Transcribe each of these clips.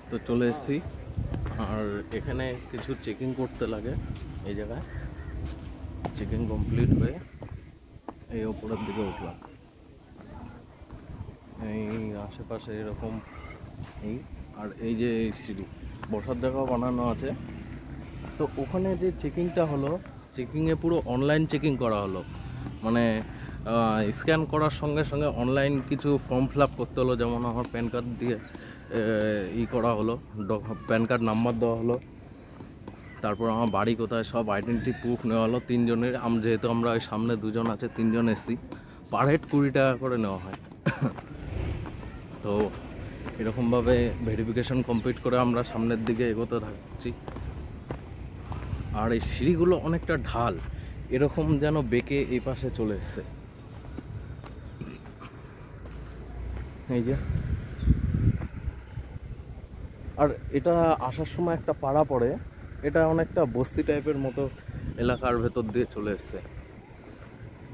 তো চলে এসেছি, আর এখানে কিছু চেকিং করতে লাগে। এই জায়গায় চেকিং কমপ্লিট হয়ে এই ওপরের দিকে উঠলাম। এই আশেপাশে এরকম এই, আর এই যে এই সিঁড়ি বসার জায়গাও বানানো আছে। তো ওখানে যে চেকিংটা হলো, চেকিংয়ে পুরো অনলাইন চেকিং করা হলো, মানে স্ক্যান করার সঙ্গে সঙ্গে অনলাইন কিছু ফর্ম ফিল আপ করতে হলো। যেমন আমার প্যান কার্ড দিয়ে করা হলো, প্যান কার্ড নাম্বার দেওয়া হলো, তারপর আমার বাড়ি কোথায় সব আইডেন্টি প্রুফ নেওয়া হলো তিনজনের। যেহেতু আমরা ওই সামনে দুজন আছে, তিনজন এসছি, পার হেড 20 টাকা করে নেওয়া হয়। তো এরকমভাবে ভেরিফিকেশন কমপ্লিট করে আমরা সামনের দিকে এগোতে থাকছি। আর এই সিঁড়িগুলো অনেকটা ঢাল, এরকম যেন বেঁকে এই পাশে চলে এসছে। এই যে, আর এটা আসার সময় একটা পাড়া পড়ে, এটা অনেকটা বস্তি টাইপের মতো এলাকার ভেতর দিয়ে চলে এসছে।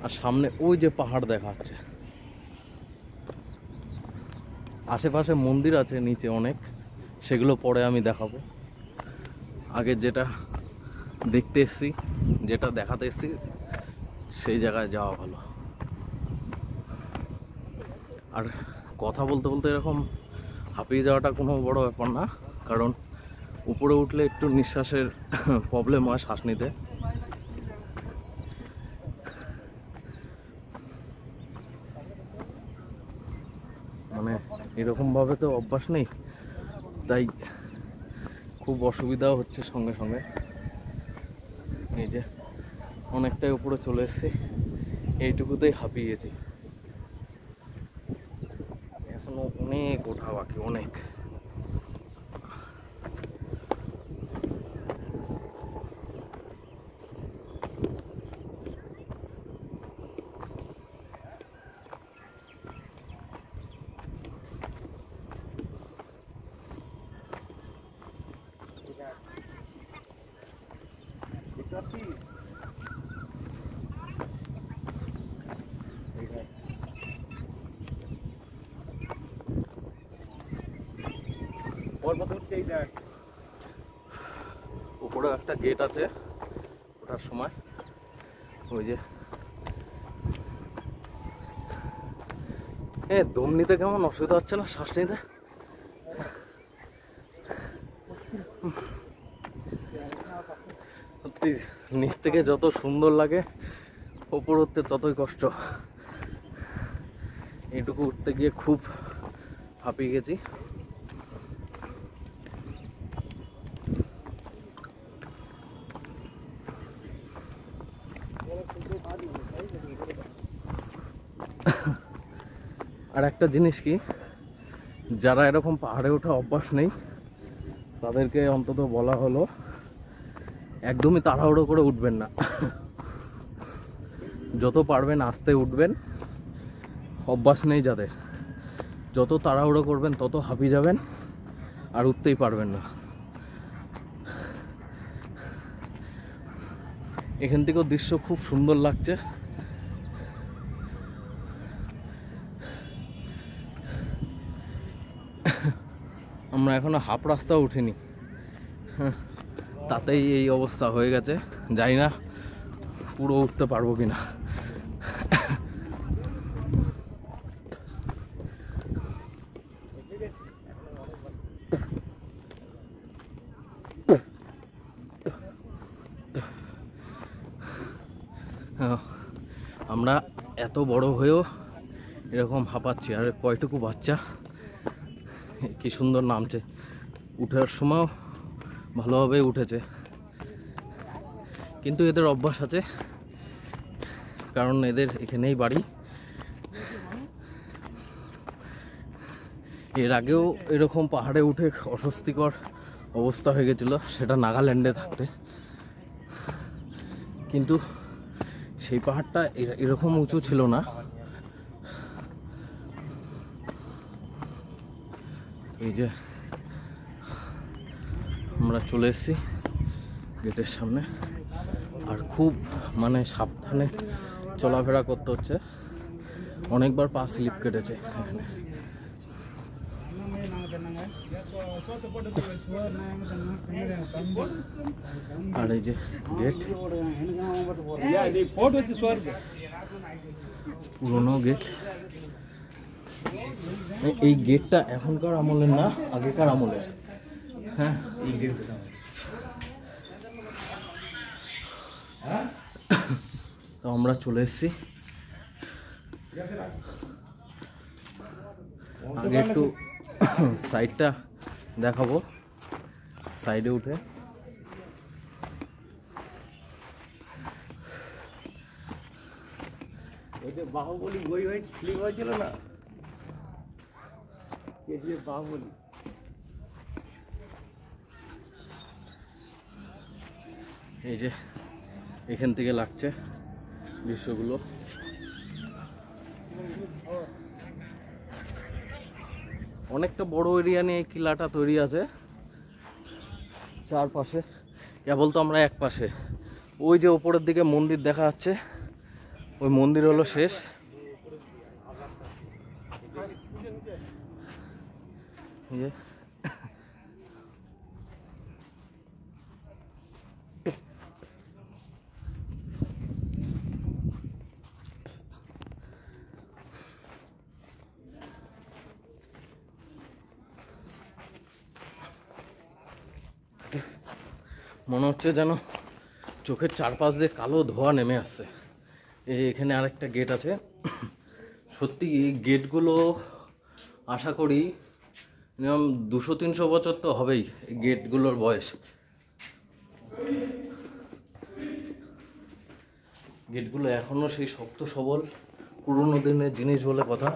আর সামনে ওই যে পাহাড় দেখা যাচ্ছে, আশেপাশে মন্দির আছে নিচে অনেক, সেগুলো পরে আমি দেখাবো। আগে যেটা দেখতে এসছি, যেটা দেখাতে এসছি, সেই জায়গায় যাওয়া ভালো। আর কথা বলতে বলতে এরকম হাঁপিয়ে যাওয়াটা কোনো বড় ব্যাপার না, কারণ উপরে উঠলে একটু নিঃশ্বাসের প্রবলেম হয়, শ্বাস নিতে। মানে এরকমভাবে তো অভ্যাস নেই, তাই খুব অসুবিধাও হচ্ছে সঙ্গে সঙ্গে। এই যে অনেকটাই উপরে চলে এসেছি, এইটুকুতেই হাঁপিয়ে গেছি। এখনো অনেক ওঠা বাকি, অনেক। উপরে একটা গেট আছে, ওঠার সময় ওই যে দম নিতে কেমন অসুবিধা হচ্ছে না, শ্বাস নিতে। নিচ থেকে যত সুন্দর লাগে, উপর উঠতে ততই কষ্ট। এইটুকু উঠতে গিয়ে খুব হাঁপিয়ে গেছি। আর একটা জিনিস কি, যারা এরকম পাহাড়ে ওঠা অভ্যাস নেই, তাদেরকে অন্তত বলা হলো একদমই তাড়াহুড়ো করে উঠবেন না। যত পারবেন আস্তে উঠবেন। অভ্যাস নেই যাদের, যত তাড়াহুড়ো করবেন তত হাঁপিয়ে যাবেন আর উঠতেই পারবেন না। এখান থেকেও দৃশ্য খুব সুন্দর লাগছে। আমরা এখনো হাফ রাস্তা উঠিনি, তাতেই এই অবস্থা হয়ে গেছে। জানি না পুরো উঠতে পারবো কিনা। আমরা এত বড় হয়েও এরকম হাঁপাচ্ছি, আর কয়টুকু বাচ্চা কি সুন্দর নামছে। উঠার সময় ভালোভাবে উঠেছে, কিন্তু এদের অভ্যাস আছে, কারণ এদের এখানেই বাড়ি। এর আগেও এরকম পাহাড়ে উঠে অস্বস্তিকর অবস্থা হয়ে গেছিলো, সেটা নাগাল্যান্ডে থাকতে। কিন্তু সেই পাহাড়টা এরকম উঁচু ছিল না। এই যে আমরা চলে এসেছি গেটের সামনে, আর খুব মানে সাবধানে চলাফেরা করতে হচ্ছে। অনেকবার পা স্লিপ কেটেছে এখানে। আর এই যে গেট, পুরোনো গেট। এই গেটটা এখনকার আমলের না, আগেকার আমলের। হ্যাঁ, এই গেট তো আমরা চলে এসেছি। আগে একটু সাইডটা দেখাবো, সাইডে উঠে। ওই যে বাহুবলী বই ফিল্ম হয়েছিল না, বাহুবলী। এই যে এখান থেকে লাগছে দৃশ্যগুলো। অনেকটা বড় এরিয়া নিয়ে কিলাটা তৈরি আছে, চারপাশে। কেবল তো আমরা এক পাশে, ওই যে ওপরের দিকে মন্দির দেখা যাচ্ছে, ওই মন্দির হলো শেষ। মনে হচ্ছে যেন চোখের চারপাশ দিয়ে কালো ধোঁয়া নেমে আসছে। এখানে আরেকটা গেট আছে। সত্যি এই গেটগুলো আশা করি মিনিমাম 200-300 বছর তো হবেই এই গেটগুলোর বয়স। গেটগুলো এখনো সেই শক্ত সবল পুরোনো দিনের জিনিস বলে কথা।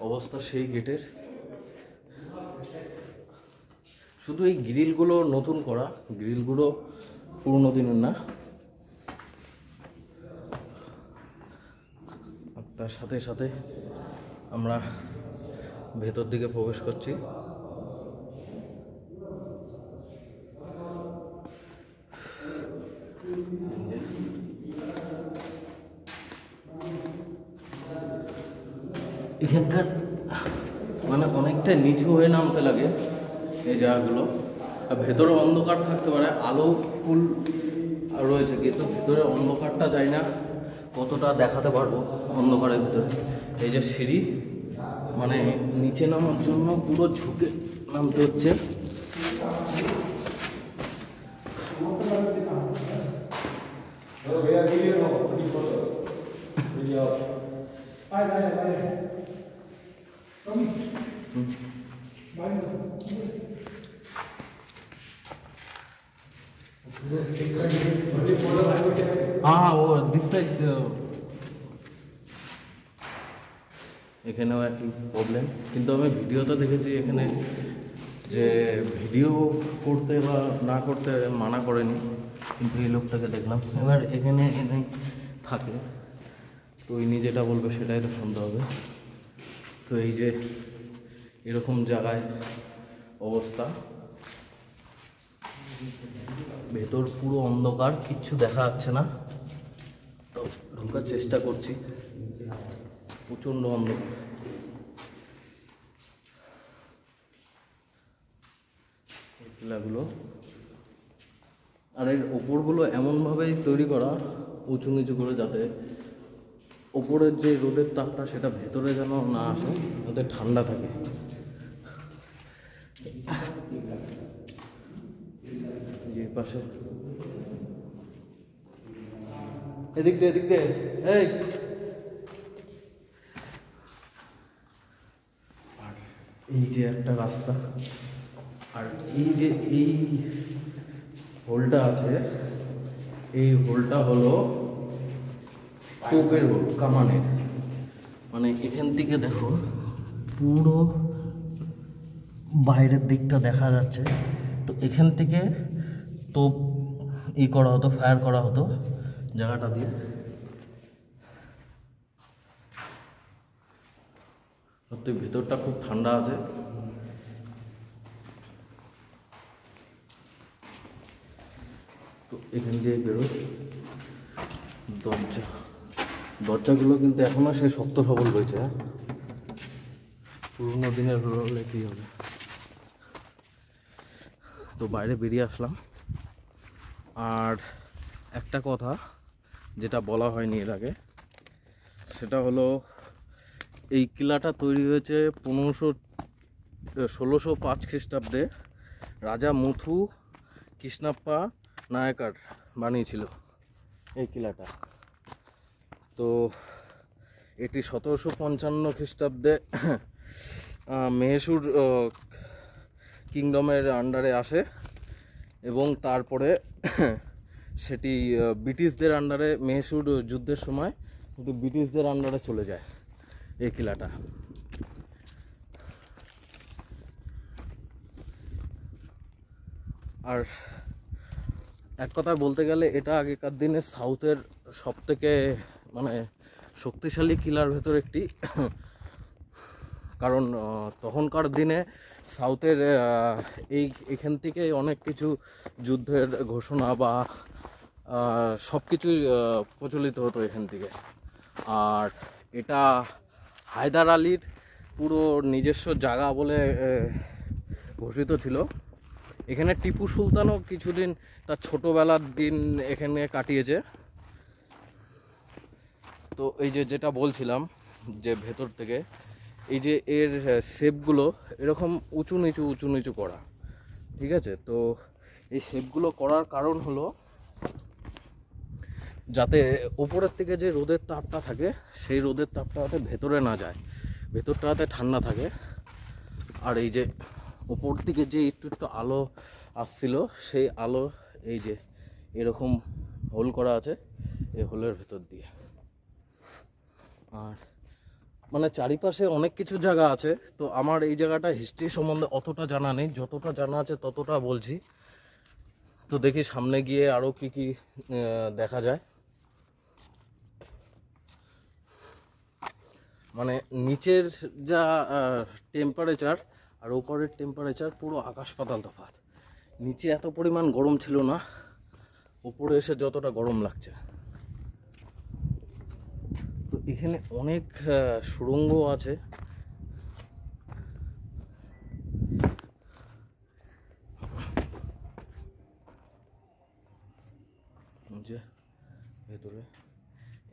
অবস্থা সেই গেটের। শুধু এই গ্রিলগুলো নতুন করা, গ্রিলগুলো পুরোনো দিনের না। তার সাথে সাথে আমরা ভেতর দিকে প্রবেশ করছি। এখানকার মানে অনেকটা নিচু হয়ে নামতে লাগে এই জায়গাগুলো। আর ভেতরে অন্ধকার থাকতে পারে, আলো ফুল রয়েছে, কিন্তু ভেতরে অন্ধকারটা যায় না, কতটা দেখাতে পারবো অন্ধকারের ভিতরে। এই যে সিঁড়ি, মানে নিচে নামার জন্য পুরো ঝুঁকে নামতে হচ্ছে। हाँ वो दिस साइड এখানেও একই প্রবলেম। কিন্তু আমি ভিডিওতে দেখেছি এখানে যে ভিডিও করতে বা না করতে মানা করেনি, কিন্তু এই লোকটাকে দেখলাম। এবার এখানে এনে থাকে, তো ইনি যেটা বলবে সেটাই তো শুনতে হবে। তো এই যে এরকম জায়গায় অবস্থা, ভেতর পুরো অন্ধকার, কিচ্ছু দেখা যাচ্ছে না। তো ঢোকার চেষ্টা করছি, প্রচণ্ড অন্ধকার। কিলাগুলো আর এর ওপরগুলো এমনভাবেই তৈরি করা উঁচু নিচু করে, যাতে ওপরের যে রোদের তাপটা সেটা ভেতরে যেন না আসে, যাতে ঠান্ডা থাকে। যে পাশে এদিক দিয়ে এই আর এই যে একটা রাস্তা, আর এই যে এই হোলটা আছে, এই হোলটা হলো তোপের হোল, কামানের। মানে এখান থেকে দেখো পুরো বাইরের দিকটা দেখা যাচ্ছে। তো এখান থেকে তোপ করা হতো, ফায়ার করা হতো জায়গাটা দিয়ে। সত্যি ভেতরটা খুব ঠান্ডা আছে। তো এখান দিয়ে বেরোয় দরজাগুলো কিন্তু এখনো সেই শক্ত সবল রয়েছে। পুরোনো দিনের হলে কী হবে। তো বাইরে বেরিয়ে আসলাম। আর একটা কথা যেটা বলা হয়নি এর আগে, সেটা হলো এই কিলাটা তৈরি হয়েছে 1605 খ্রিস্টাব্দে। রাজা মুথু কৃষ্ণাপ্পা নায়কার বানিয়েছিল এই কিলাটা। তো এটি 1755 খ্রিস্টাব্দে মহীশূর কিংডমের আন্ডারে আসে এবং তারপরে সেটি ব্রিটিশদের আন্ডারে, মহীশূর যুদ্ধের সময় এটি ব্রিটিশদের আন্ডারে চলে যায় এই কিলাটা। আর এক কথায় বলতে গেলে এটা আগেকার দিনে সাউথের সবথেকে মানে শক্তিশালী কিলার ভেতর একটি। কারণ তখনকার দিনে সাউথের এখান থেকে অনেক কিছু যুদ্ধের ঘোষণা বা সব কিছুই প্রচলিত হতো এখান থেকে। আর এটা হায়দার আলীর পুরো নিজস্ব জায়গা বলে ঘোষিত ছিল। এখানে টিপু সুলতানও কিছুদিন তার ছোটোবেলার দিন এখানে কাটিয়েছে। তো এই যেটা বলছিলাম যে ভেতর থেকে এই যে এর শেপগুলো এরকম উঁচু নিচু করা, ঠিক আছে। তো এই শেপগুলো করার কারণ হলো যাতে উপরের থেকে যে রোদের তাপটা থাকে সেই রোদের তাপটা যাতে ভেতরে না যায়, ভেতরটা যাতে ঠান্ডা থাকে। আর এই যে ওপর দিকে যে একটু আলো আসছিল সেই আলো এই যে এরকম হোল করা আছে এই হোলের ভেতর দিয়ে। আর মানে চারিপাশে অনেক কিছু জায়গা আছে। তো আমার এই জায়গাটা হিস্ট্রি সম্বন্ধে অতটা জানা নেই, যতটা জানা আছে ততটা বলছি। তো দেখি সামনে গিয়ে আরও কি কি দেখা যায়। মানে নিচের যা টেম্পারেচার আর উপরের টেম্পারেচার পুরো আকাশ পাতাল তফাৎ। নিচে এত পরিমাণ গরম ছিল না, উপরে এসে যতটা গরম লাগছে। তো এখানে অনেক সুড়ঙ্গ আছে। যে ভেতরে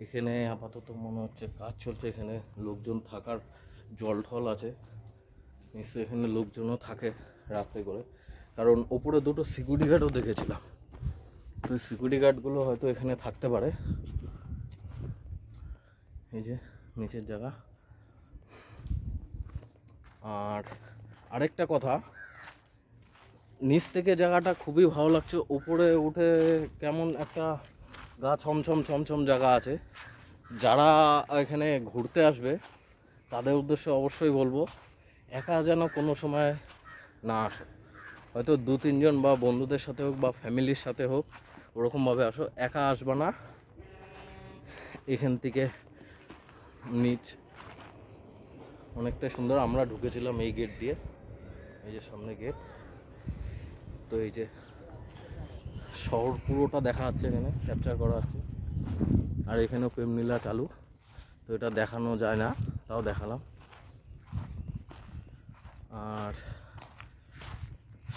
এখানে আপাতত মনে হচ্ছে কাজ চলছে, এখানে লোকজন থাকার জল ঢল আছে, নিশ্চয়ই এখানে লোকজনও থাকে রাত্রে করে। কারণ ওপরে দুটো সিকিউরিটি গার্ডও দেখেছিলাম, তো সিকিউরিটি গার্ডগুলো হয়তো এখানে থাকতে পারে। এই যে নিচের জায়গা। আর আরেকটা কথা, নিচ থেকে জায়গাটা খুবই ভালো লাগছে, উপরে উঠে কেমন একটা গা ছমছম জায়গা আছে। যারা এখানে ঘুরতে আসবে তাদের উদ্দেশ্যে অবশ্যই বলবো একা যেন কোনো সময় না আসো। হয়তো 2-3 জন বা বন্ধুদের সাথে হোক বা ফ্যামিলির সাথে হোক ওরকমভাবে আসো, একা আসবা না। এখান থেকে নিচ অনেকটাই সুন্দর। আমরা ঢুকেছিলাম এই গেট দিয়ে, এই যে সামনে গেট। তো এই যে শহর পুরোটা দেখা যাচ্ছে, এখানে ক্যাপচার করা আছে। আর এখানেও প্রেমনীলা চালু, তো এটা দেখানো যায় না, তাও দেখালাম। আর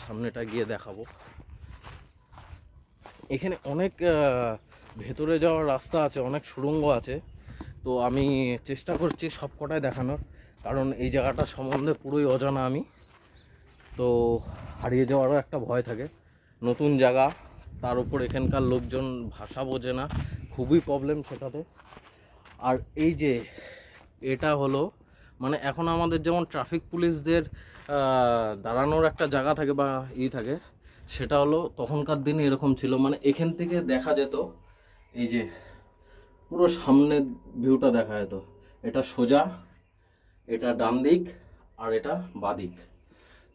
সামনেটা গিয়ে দেখাবো। এখানে অনেক ভেতরে যাওয়ার রাস্তা আছে, অনেক সুড়ঙ্গ আছে। তো আমি চেষ্টা করছি সব কটাই দেখানোর, কারণ এই জায়গাটা সম্বন্ধে পুরোই অজানা আমি। তো হারিয়ে যাওয়ারও একটা ভয় থাকে, নতুন জায়গা, তার উপর এখানকার লোকজন ভাষা বোঝে না, খুবই প্রবলেম সেটাতে। আর এই যে এটা হলো মানে এখন আমাদের যেমন ট্রাফিক পুলিশদের দাঁড়ানোর একটা জায়গা থাকে বা থাকে, সেটা হলো তখনকার দিনে এরকম ছিল। মানে এখান থেকে দেখা যেত এই যে পুরো সামনের ভিউটা দেখা যেত। এটা সোজা, এটা ডান দিক, আর এটা বাদিক।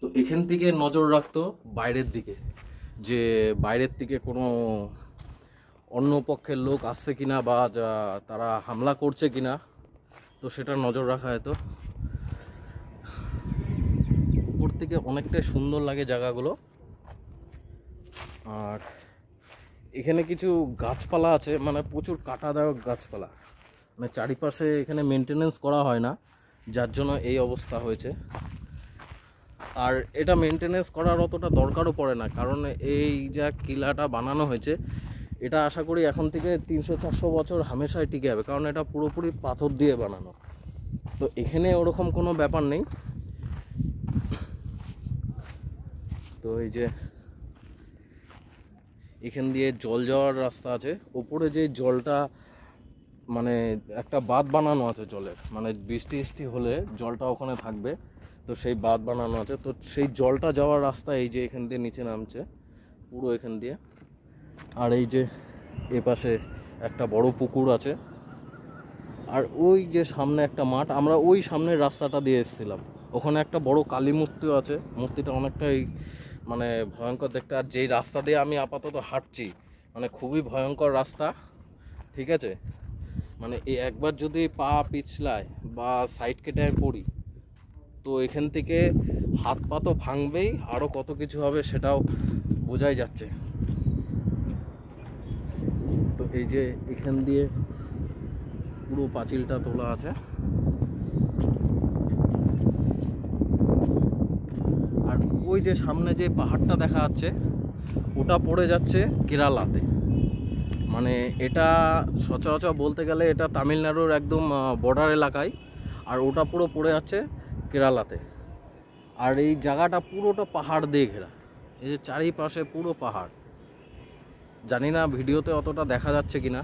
তো এখান থেকে নজর রাখতো বাইরের দিকে, যে বাইরের থেকে কোনো অন্য পক্ষের লোক আসছে কিনা বা তারা হামলা করছে কিনা, তো সেটা নজর রাখা যেত। উপর থেকে অনেকটাই সুন্দর লাগে জায়গাগুলো। আর এখানে কিছু গাছপালা আছে, মানে প্রচুর কাঁটাদায়ক গাছপালা, মানে চারিপাশে এখানে মেনটেনেন্স করা হয় না, যার জন্য এই অবস্থা হয়েছে। আর এটা মেনটেনেন্স করার অতটা দরকারও পড়ে না, কারণ এই যা কিলাটা বানানো হয়েছে এটা আশা করি এখন থেকে 300-400 বছর হামেশাই টিকে যাবে, কারণ এটা পুরোপুরি পাথর দিয়ে বানানো। তো এখানে ওরকম কোনো ব্যাপার নেই। তো এই যে এখান দিয়ে জল যাওয়ার রাস্তা আছে, ওপরে যে জলটা মানে একটা বাঁধ বানানো আছে জলের, মানে বৃষ্টি হলে জলটা ওখানে থাকবে, তো সেই বাঁধ বানানো আছে। তো সেই জলটা যাওয়ার রাস্তা এই যে এখান দিয়ে নিচে নামছে পুরো এখান দিয়ে। আর এই যে এপাশে একটা বড় পুকুর আছে, আর ওই যে সামনে একটা মাঠ, আমরা ওই সামনের রাস্তাটা দিয়ে এসেছিলাম, ওখানে একটা বড় কালী মূর্তিও আছে। মূর্তিটা অনেকটাই মানে ভয়ঙ্কর দেখতে। আর যেই রাস্তা দিয়ে আমি আপাতত হাঁটছি মানে খুবই ভয়ঙ্কর রাস্তা, ঠিক আছে। মানে এই একবার যদি পা পিছলায় বা সাইড কেটে আমি পড়ি তো এখান থেকে হাত পা তো ভাঙবেই, আরও কত কিছু হবে সেটাও বোঝাই যাচ্ছে। তো এই যে এখান দিয়ে পুরো পাঁচিলটা তোলা আছে। আর ওই যে সামনে যে পাহাড়টা দেখা যাচ্ছে ওটা পড়ে যাচ্ছে কেরালাতে। মানে এটা সচরাচর বলতে গেলে এটা তামিলনাড়ুর একদম বর্ডার এলাকায়, আর ওটা পুরো পড়ে যাচ্ছে কেরালাতে। আর এই জায়গাটা পুরোটা পাহাড় দিয়ে ঘেরা, এই যে চারিপাশে পুরো পাহাড়। জানি না ভিডিওতে অতটা দেখা যাচ্ছে কিনা,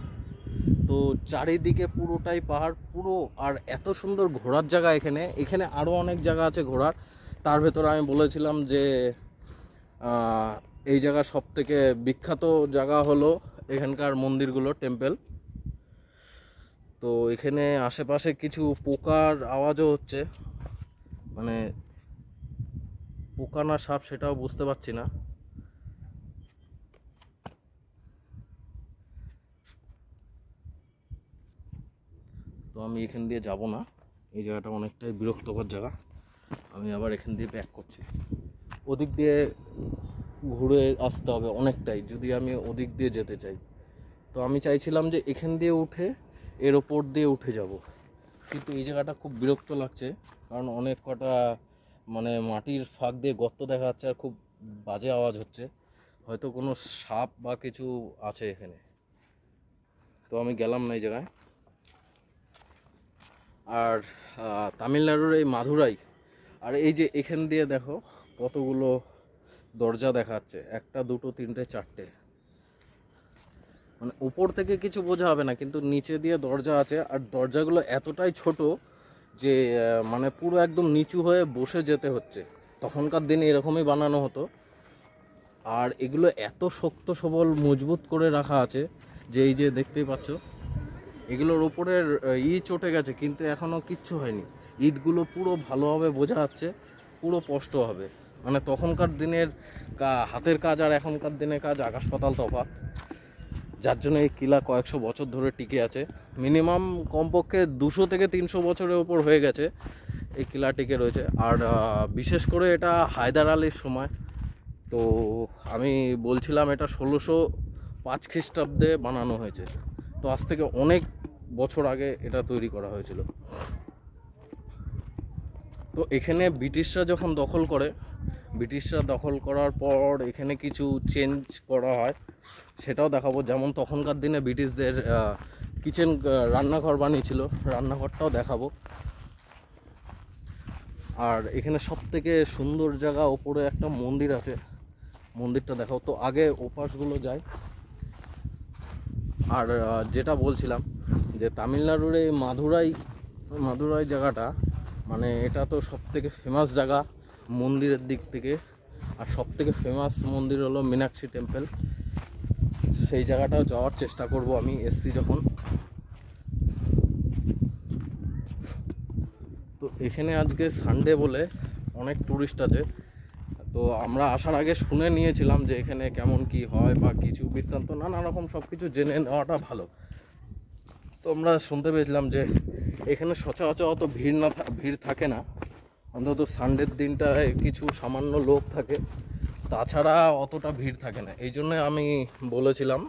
তো চারিদিকে পুরোটাই পাহাড় পুরো। আর এত সুন্দর ঘোরার জায়গা এখানে, এখানে আরও অনেক জায়গা আছে ঘোরার। তার ভেতরে আমি বলেছিলাম যে এই জায়গা সব থেকে বিখ্যাত জায়গা হলো এখানকার মন্দিরগুলো, টেম্পল। তো এখানে আশেপাশে কিছু পোকার আওয়াজও হচ্ছে, মানে পোকা না সাপ সেটাও বুঝতে পারছি না। তো আমি এখান দিয়ে যাব না, এই জায়গাটা অনেকটাই বিরক্তকর জায়গা। আমি আবার এখান দিয়ে ব্যাক করছি, ওদিক দিয়ে ঘুরে আসতে হবে অনেকটাই যদি আমি ওদিক দিয়ে যেতে চাই। তো আমি চাইছিলাম যে এখান দিয়ে উঠে এর ওপর দিয়ে উঠে যাব, কিন্তু এই জায়গাটা খুব বিরক্ত লাগছে, কারণ অনেক কটা মানে মাটির ফাঁক দিয়ে গর্ত দেখা যাচ্ছে, আর খুব বাজে আওয়াজ হচ্ছে, হয়তো কোনো সাপ বা কিছু আছে এখানে। তো আমি গেলাম না এই জায়গায়। আর তামিলনাড়ুর এই মাদুরাই, আর এই যে এখান দিয়ে দেখো কতগুলো দরজা দেখা যাচ্ছে, 1 2 3 4টে। মানে উপর থেকে কিছু বোঝা হবে না, কিন্তু নিচে দিয়ে দরজা আছে, আর দরজাগুলো এতটাই ছোট যে মানে পুরো একদম নিচু হয়ে বসে যেতে হচ্ছে। তখনকার দিনে এরকমই বানানো হতো। আর এগুলো এত শক্ত সবল মজবুত করে রাখা আছে যে এই যে দেখতেই পাচ্ছ এগুলোর ওপরের চটে গেছে, কিন্তু এখনও কিচ্ছু হয়নি। ইটগুলো পুরো ভালোভাবে বোঝা যাচ্ছে, পুরো স্পষ্ট হবে। মানে তখনকার দিনের হাতের কাজ আর এখনকার দিনের কাজ আকাশ পাতাল তফাৎ, যার জন্য এই কিলা কয়েকশো বছর ধরে টিকে আছে। মিনিমাম কমপক্ষে 200 থেকে 300 বছরের ওপর হয়ে গেছে এই কিলা টিকে রয়েছে। আর বিশেষ করে এটা হায়দার আলীর সময়, তো আমি বলছিলাম এটা 1605 খ্রিস্টাব্দে বানানো হয়েছে। তো আজ থেকে অনেক বছর আগে এটা তৈরি করা হয়েছিল। তো এখানে ব্রিটিশরা যখন দখল করে, ব্রিটিশরা দখল করার পর এখানে কিছু চেঞ্জ করা হয়, সেটাও দেখাবো। যেমন তখনকার দিনে ব্রিটিশদের কিচেন রান্নাঘর বানিয়েছিল, রান্নাঘরটাও দেখাবো। আর এখানে সব থেকে সুন্দর জায়গা, ওপরে একটা মন্দির আছে, মন্দিরটা দেখাও। তো আগে ওপাশগুলো যায়। আর যেটা বলছিলাম যে তামিলনাড়ুর এই মাদুরাই জায়গাটা, মানে এটা তো সব থেকে ফেমাস জায়গা মন্দিরের দিক থেকে। আর সব থেকে ফেমাস মন্দির হলো মীনাক্ষী টেম্পল, সেই জায়গাটাও যাওয়ার চেষ্টা করব আমি এসছি যখন। তো এখানে আজকে সানডে বলে অনেক টুরিস্ট আছে। তো আমরা আসার আগে শুনে নিয়েছিলাম যে এখানে কেমন কি হয় বা কিছু বৃত্তান্ত, নানা রকম সব কিছু জেনে নেওয়াটা ভালো। তো আমরা শুনতে পেয়েছিলাম যে এখানে সচরাচর অত ভিড় থাকে না, অন্তত সানডের দিনটায় কিছু সামান্য লোক থাকে, তাছাড়া অতটা ভিড় থাকে না। এই জন্য আমি বলেছিলাম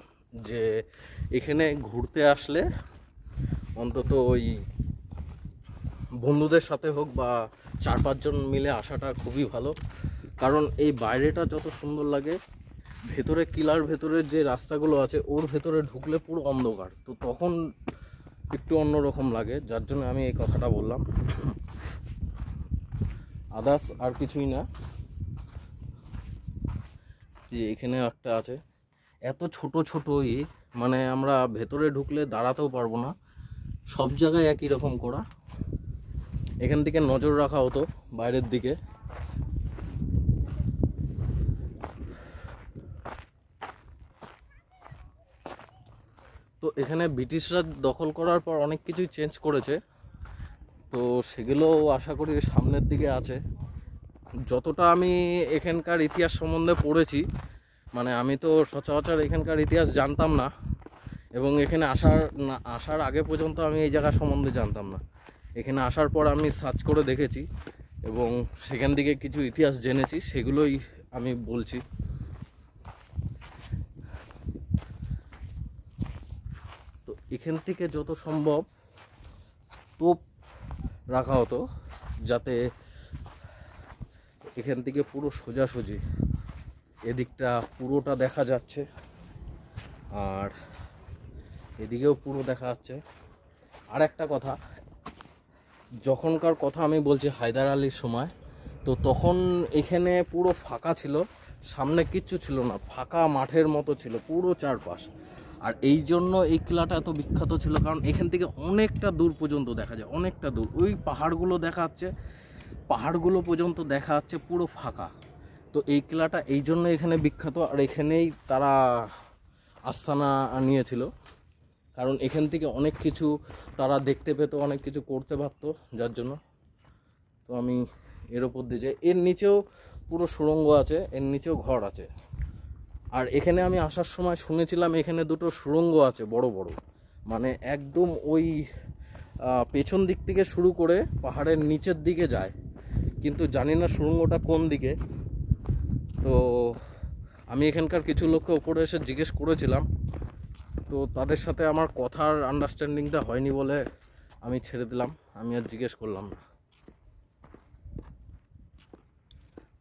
যে এখানে ঘুরতে আসলে অন্তত ওই বন্ধুদের সাথে হোক বা 4-5 জন মিলে আসাটা খুবই ভালো, কারণ এই বাইরেটা যত সুন্দর লাগে, ভেতরে কিলার ভেতরের যে রাস্তাগুলো আছে ওর ভেতরে ঢুকলে পুরো অন্ধকার, তো তখন একটু অন্যরকম লাগে, যার জন্য আমি এই কথাটা বললাম। আদার্স আর কিছুই না। যে এখানে একটা আছে, এত ছোট ছোটই, মানে আমরা ভেতরে ঢুকলে দাঁড়াতেও পারবো না, সব জায়গায় একই রকম করা। এখান থেকে নজর রাখা হতো বাইরের দিকে। তো এখানে ব্রিটিশরা দখল করার পর অনেক কিছুই চেঞ্জ করেছে, তো সেগুলো আশা করি সামনের দিকে আছে। যতটা আমি এখানকার ইতিহাস সম্বন্ধে পড়েছি, মানে আমি তো সচরাচর এখানকার ইতিহাস জানতাম না, এবং এখানে আসার আগে পর্যন্ত আমি এই জায়গা সম্বন্ধে জানতাম না। এখানে আসার পর আমি সার্চ করে দেখেছি এবং সেখান থেকে কিছু ইতিহাস জেনেছি, সেগুলোই আমি বলছি। তো এখান থেকে যত সম্ভব তোপ রাখা হতো, যাতে এখান থেকে পুরো সোজাসুজি এদিকটা পুরোটা দেখা যাচ্ছে, আর এদিকেও পুরো দেখা যাচ্ছে। আর একটা কথা, যখনকার কথা আমি বলছি হায়দার আলীর সময়, তো তখন এখানে পুরো ফাঁকা ছিল, সামনে কিচ্ছু ছিল না, ফাঁকা মাঠের মতো ছিল পুরো চারপাশ। আর এই জন্য এই কিলাটা এত বিখ্যাত ছিল, কারণ এখান থেকে অনেকটা দূর পর্যন্ত দেখা যায়, অনেকটা দূর, ওই পাহাড়গুলো দেখা যাচ্ছে, পাহাড়গুলো পর্যন্ত দেখা যাচ্ছে পুরো ফাঁকা। তো এই কিলাটা এই জন্য এখানে বিখ্যাত, আর এখানেই তারা আস্তানা নিয়েছিল, কারণ এখান থেকে অনেক কিছু তারা দেখতে পেত, অনেক কিছু করতে পারত, যার জন্য। তো আমি এর ওপর দিয়ে যাই, এর নিচেও পুরো সুড়ঙ্গ আছে, এর নিচেও ঘর আছে। আর এখানে আমি আসার সময় শুনেছিলাম এখানে দুটো সুড়ঙ্গ আছে বড় বড়, মানে একদম ওই পেছন দিক থেকে শুরু করে পাহাড়ের নিচের দিকে যায়, কিন্তু জানি না সুড়ঙ্গটা কোন দিকে। তো আমি এখানকার কিছু লোককে উপরে এসে জিজ্ঞেস করেছিলাম, তো তাদের সাথে আমার কথার আন্ডারস্ট্যান্ডিংটা হয়নি বলে আমি ছেড়ে দিলাম, আমি আর জিজ্ঞেস করলাম না।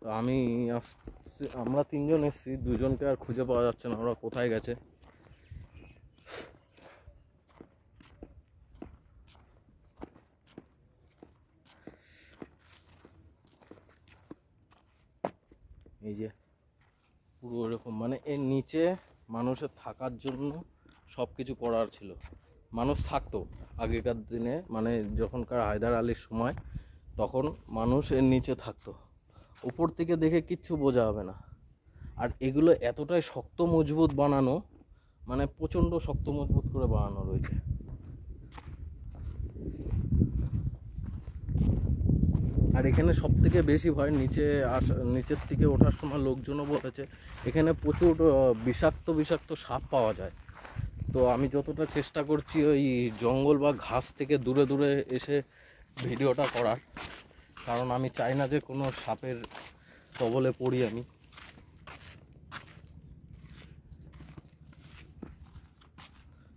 তো আমরা 3 জন এসেছি, 2 জনকে আর খুঁজে পাওয়া যাচ্ছে না, ওরা কোথায় গেছে। এই যে পুরো এরকম, মানে এর নিচে মানুষের থাকার জন্য সব কিছু করার ছিল, মানুষ থাকতো আগেকার দিনে, মানে যখনকার হায়দার আলীর সময়, তখন মানুষ এর নিচে থাকতো। উপর থেকে দেখে কিচ্ছু বোঝা হবে না। আর এগুলো এতটাই শক্ত মজবুত বানানো, মানে প্রচণ্ড শক্ত মজবুত করে বানানো রয়েছে। আর এখানে সব থেকে বেশি ভয় নিচের থেকে ওঠার সময় লোকজনও বলেছে এখানে প্রচুর বিষাক্ত সাপ পাওয়া যায়। তো আমি যতটা চেষ্টা করছি ওই জঙ্গল বা ঘাস থেকে দূরে দূরে এসে ভিডিওটা করার, কারণ আমি চাই না যে কোনো সাপের কবলে পড়ি আমি।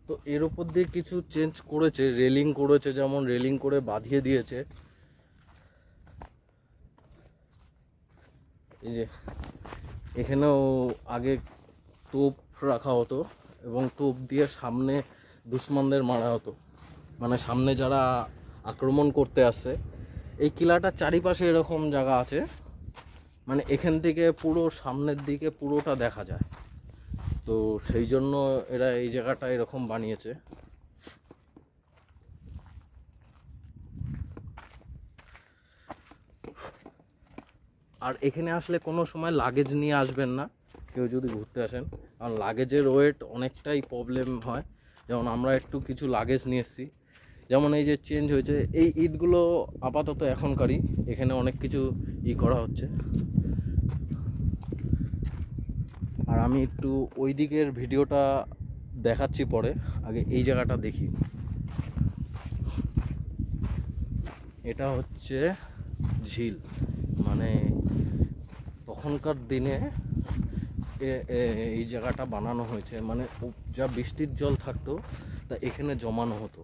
তো এর উপর দিয়ে কিছু চেঞ্জ করেছে, রেলিং করেছে, যেমন রেলিং করে বাঁধিয়ে দিয়েছে। এই যে এখানেও আগে তোপ রাখা হতো এবং তোপ দিয়ে সামনে দুশ্মনদের মারা হতো, মানে সামনে যারা আক্রমণ করতে আসছে। এই কিলাটার চারিপাশে এরকম জায়গা আছে, মানে এখান থেকে পুরো সামনের দিকে পুরোটা দেখা যায়, তো সেই জন্য এরা এই জায়গাটা এরকম বানিয়েছে। আর এখানে আসলে কোনো সময় লাগেজ নিয়ে আসবেন না কেউ যদি ঘুরতে আসেন, কারণ লাগেজের ওয়েট অনেকটাই প্রবলেম হয়। যেমন আমরা একটু কিছু লাগেজ নিয়ে এসেছি, যেমন এই যে চেঞ্জ হয়েছে এই ইটগুলো আপাতত এখনকারই, এখানে অনেক কিছু করা হচ্ছে। আর আমি একটু ওই দিকের ভিডিওটা দেখাচ্ছি পরে, আগে এই জায়গাটা দেখি। এটা হচ্ছে ঝিল, মানে তখনকার দিনে এই জায়গাটা বানানো হয়েছে, মানে যা বৃষ্টির জল থাকতো তা এখানে জমানো হতো,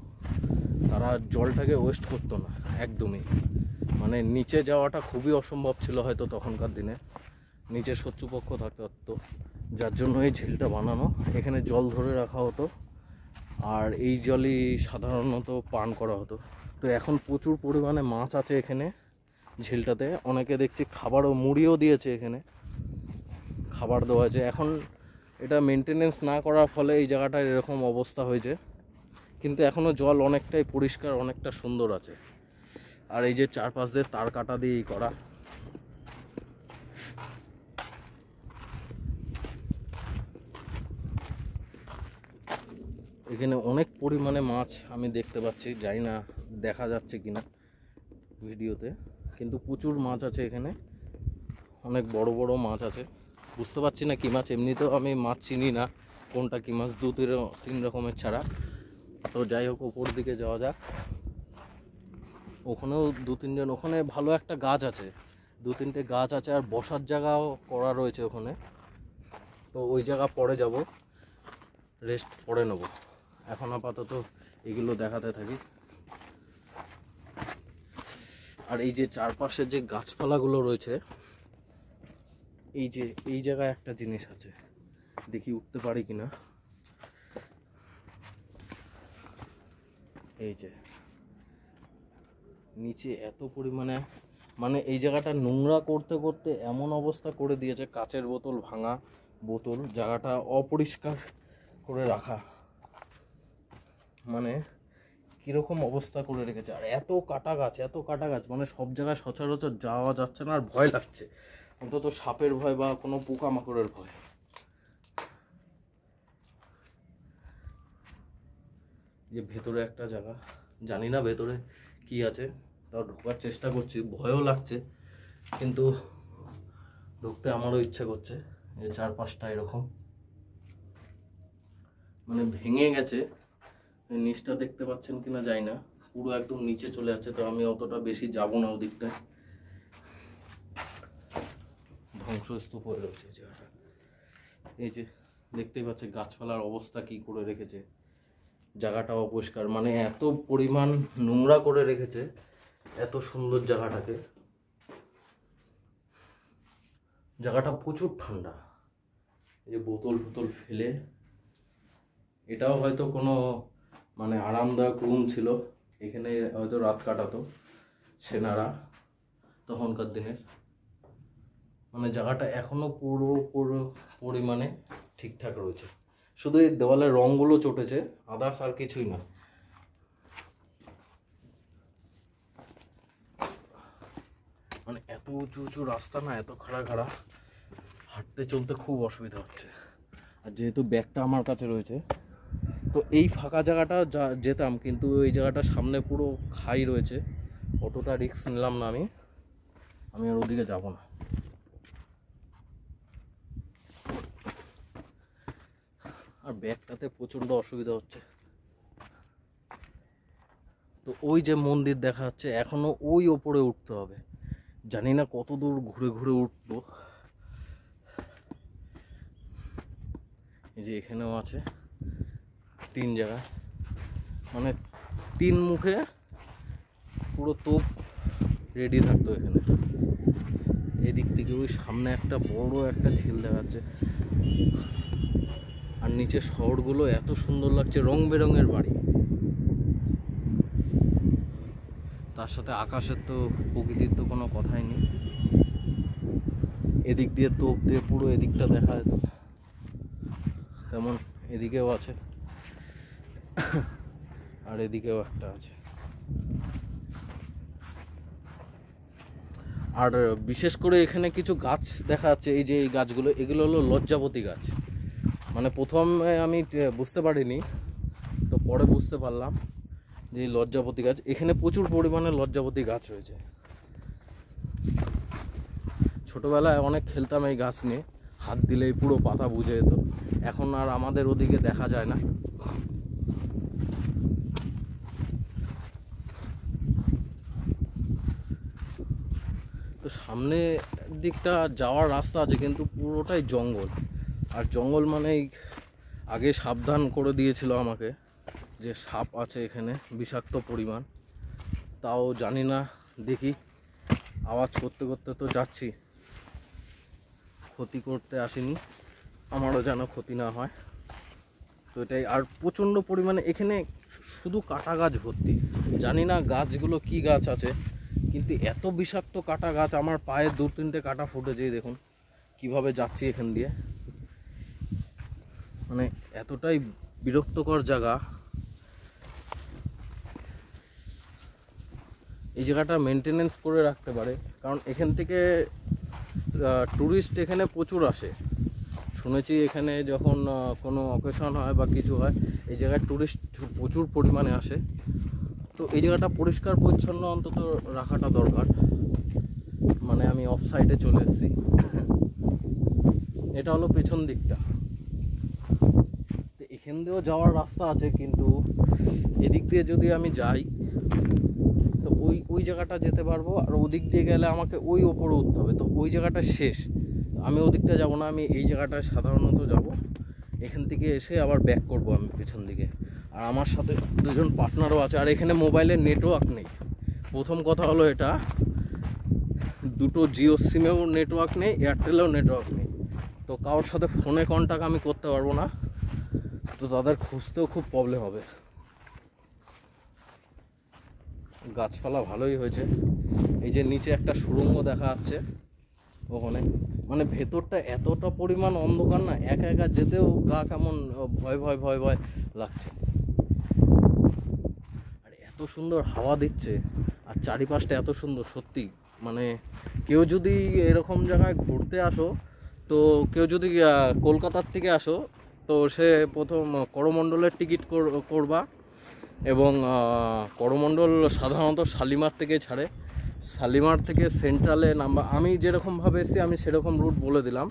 তারা জলটাকে ওয়েস্ট করতো না। একদমই, মানে নিচে যাওয়াটা খুবই অসম্ভব ছিল হয়তো তখনকার দিনে, নিচে শত্রুপক্ষ থাকতো, যার জন্য এই ঝিলটা বানানো। এখানে জল ধরে রাখা হতো আর এই জলই সাধারণত পান করা হতো। তো এখন প্রচুর পরিমাণে মাছ আছে এখানে ঝিলটাতে, অনেকে দেখছি খাবারও মুড়িও দিয়েছে, এখানে খাবার দেওয়া আছে। এখন এটা মেনটেনেন্স না করার ফলে এই জায়গাটার এরকম অবস্থা হয়েছে, কিন্তু এখনও জল অনেকটাই পরিষ্কার, অনেকটা সুন্দর আছে। আর এই যে চারপাশ দিয়ে তার কাটা দিয়েই করা। এখানে অনেক পরিমাণে মাছ আমি দেখতে পাচ্ছি, জানি না দেখা যাচ্ছে কিনা ভিডিওতে, কিন্তু প্রচুর মাছ আছে এখানে, অনেক বড় বড় মাছ আছে। বুঝতে পারছি না কী মাছ, এমনিতেও আমি মাছ চিনি না কোনটা কী মাছ, তিন রকমের ছাড়া। তো যাই হোক, ওপর দিকে যাওয়া যাক। ওখানেও দু তিনজন, ওখানে ভালো একটা গাছ আছে, দু তিনটে গাছ আছে, আর বসার জায়গাও করা রয়েছে ওখানে। তো ওই জায়গা পরে যাব, রেস্ট পরে নেব। এখন আপাতত এগুলো দেখাতে থাকি। আর এই যে চারপাশে যে গাছপালাগুলো রয়েছে, এই যে এই জায়গায় একটা জিনিস আছে, দেখি উঠতে পারি কিনা। এই যে নিচে এত পরিমাণে, মানে এই জায়গাটা নোংরা করতে করতে এমন অবস্থা করে দিয়েছে, কাচের বোতল, ভাঙা বোতল, জায়গাটা অপরিষ্কার করে রাখা, মানে কীরকম অবস্থা করে রেখেছে। আর এত কাটা গাছ, মানে সব জায়গায় সচরাচর যাওয়া যাচ্ছে না, আর ভয় লাগছে, অন্তত সাপের ভয় বা কোনো পোকামাকড়ের ভয়। যে ভেতরে একটা জায়গা, জানি না ভেতরে কি আছে, তাও ঢোকার চেষ্টা করছি, ভয়ও লাগছে, কিন্তু ঢুকতে আমারও ইচ্ছা করছে। এই চারপাশটা এরকম মানে ভেঙে গেছে, নিচটা দেখতে পাচ্ছেন কিনা জানি না, পুরো একদম নিচে চলে যাচ্ছে। তো আমি অতটা বেশি যাব না ওদিকটায়, ধ্বংসস্তূপ হয়ে রয়েছে জায়গাটা। এই যে দেখতেই পাচ্ছে গাছপালার অবস্থা কি করে রেখেছে, জায়গাটা অপরিষ্কার, মানে এত পরিমাণ নোংরা করে রেখেছে এত সুন্দর জায়গাটাকে। জায়গাটা প্রচুর ঠান্ডা, এই যে বোতল ফেলে, এটাও হয়তো কোনো মানে আরামদায়ক রুম ছিল, এখানে হয়তো রাত কাটাতো সেনারা তখনকার দিনের। মানে জায়গাটা এখনো পুরো পরিমাণে ঠিকঠাক রয়েছে, শুধু এই দেওয়ালের রঙগুলো চটেছে, আদার্স আর কিছুই না। মানে এত উঁচু উঁচু রাস্তা না, এত খাড়া, হাঁটতে চলতে খুব অসুবিধা হচ্ছে। আর যেহেতু ব্যাগটা আমার কাছে রয়েছে, তো এই ফাঁকা জায়গাটা যেতাম, কিন্তু এই জায়গাটা সামনে পুরো খাই রয়েছে, অতটা রিস্ক নিলাম না আমি আর ওদিকে যাব না। আর ব্যাগটাতে প্রচণ্ড অসুবিধা হচ্ছে। তো ওই যে মন্দির দেখা যাচ্ছে, এখনো ওই ওপরে উঠতে হবে, জানি না কত দূর ঘুরে উঠবো। এই যে এখানেও আছে তিন জায়গায়, মানে তিন মুখে পুরো তোপ রেডি থাকতো এখানে। এদিক থেকে ওই সামনে একটা বড় একটা ঝিল দেখা যাচ্ছে, আর নিচে শহরগুলো এত সুন্দর লাগছে, রং বেরঙের বাড়ি, তার সাথে আকাশের তো প্রকৃতির তো কোনো কথাই নেই। এদিক দিয়ে তোপ দিয়ে পুরো এদিকটা দেখা যেত, তেমন এদিকেও আছে, আর এদিকেও একটা আছে। আর বিশেষ করে এখানে কিছু গাছ দেখা যাচ্ছে, এই যে এই গাছগুলো, এগুলো হলো লজ্জাপতি গাছ। মানে প্রথমে আমি বুঝতে পারিনি, তো পরে বুঝতে পারলাম যে লজ্জাপতি গাছ, এখানে প্রচুর পরিমাণে লজ্জাপতি গাছ রয়েছে। ছোটবেলায় অনেক খেলতাম এই গাছ নিয়ে, হাত দিলেই পুরো পাতা বুঝে যেত, এখন আর আমাদের ওদিকে দেখা যায় না। তো সামনে দিকটা যাওয়ার রাস্তা আছে, কিন্তু পুরোটাই জঙ্গল। আর জঙ্গল মানেই আগে সাবধান করে দিয়েছিল আমাকে যে সাপ আছে এখানে বিষাক্ত পরিমাণ, তাও জানি না, দেখি। আওয়াজ করতে করতে তো যাচ্ছি, ক্ষতি করতে আসিনি, আমারও যেন ক্ষতি না হয়। তো এটাই। আর প্রচণ্ড পরিমাণে এখানে শুধু কাটা গাছ ভর্তি, জানি না গাছগুলো কি গাছ আছে, কিন্তু এত বিষাক্ত কাটা গাছ, আমার পায়ে 2-3টে কাটা ফুটেছে। দেখুন কিভাবে যাচ্ছি এখান দিয়ে, মানে এতটাই বিরক্তকর জায়গা। এই জায়গাটা মেনটেনেন্স করে রাখতে পারে, কারণ এখান থেকে ট্যুরিস্ট এখানে প্রচুর আসে। শুনেছি এখানে যখন কোনো অকেশন হয় বা কিছু হয়, এই জায়গায় ট্যুরিস্ট প্রচুর পরিমাণে আসে। তো এই জায়গাটা পরিষ্কার পরিচ্ছন্ন অন্তত রাখাটা দরকার। মানে আমি অফ সাইডে চলে এসেছি, এটা হলো পেছন দিকটা। তো এখান দিয়েও যাওয়ার রাস্তা আছে, কিন্তু এদিক দিয়ে যদি আমি যাই তো ওই জায়গাটা যেতে পারবো, আর ওদিক দিয়ে গেলে আমাকে ওই ওপরে উঠতে হবে। তো ওই জায়গাটা শেষ, আমি ওদিকটা যাব না, আমি এই জায়গাটায় সাধারণত যাব। এখান থেকে এসে আবার ব্যাক করব আমি পেছন দিকে। আর আমার সাথে 2জন পার্টনারও আছে। আর এখানে মোবাইলের নেটওয়ার্ক নেই, প্রথম কথা হলো এটা। দুটো জিও সিমেও নেটওয়ার্ক নেই, এয়ারটেলেও নেটওয়ার্ক নেই। তো কারোর সাথে ফোনে কন্ট্যাক্ট আমি করতে পারবো না, তো তাদের খুঁজতেও খুব প্রবলেম হবে। গাছপালা ভালোই হয়েছে। এই যে নিচে একটা সুড়ঙ্গ দেখা যাচ্ছে ওখানে, মানে ভেতরটা এতটা পরিমাণ অন্ধকার না, একা একা যেতেও গা কেমন ভয় ভয় ভয় ভয় লাগছে। আর এত সুন্দর হাওয়া দিচ্ছে, আর চারিপাশটা এত সুন্দর, সত্যি। মানে কেউ যদি এরকম জায়গায় ঘুরতে আসো, তো কেউ যদি কলকাতার থেকে আসো, তো সে প্রথম করমণ্ডলের টিকিট করবা। এবং করমণ্ডল সাধারণত শালিমার থেকে ছাড়ে, শালিমার থেকে সেন্ট্রালে নামবা। আমি যেরকমভাবে এসেছি আমি সেরকম রুট বলে দিলাম,